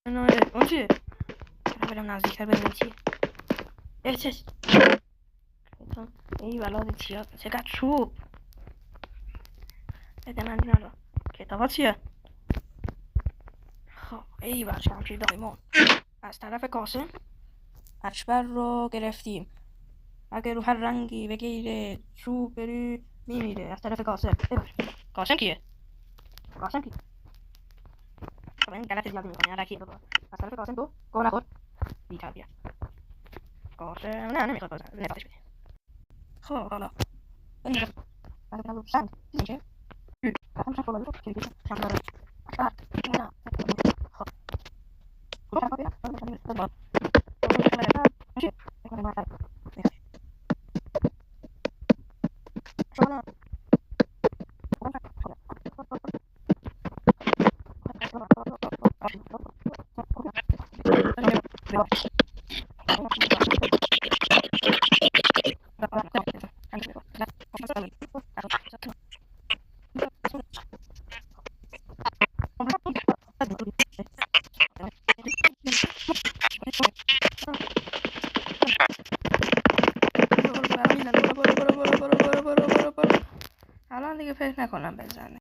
اون چیه؟ برم نزدیکتر ببینم چیه. چش ای ولاد چیا چقدر چوب بده من اینا رو. کتابا چیه؟ خب ای بر شمشیر دایمون از طرف قاسم اکبر رو گرفتیم. اگه رو هر رنگی بگیره چوب بری میمیره. از طرف قاسم. ببر. قاسم کیه؟ قاسم کی؟ خب این غلط زیادی میکنی علکی بابا. از طرف قاسم تو گو نخور بی تربیت. قاسم نه نمیخواد قاسم نفاتش بده. خب حالا بریم بعد سند میشه قاسم شد فلانی رو کلیدی شم داره اکبر نه خب کدوم طرف بیرم قاسم میشه بابا قاسم میشه بره میشه بکنه ما طرف شما الان دیگه فکر نکنم بزنه.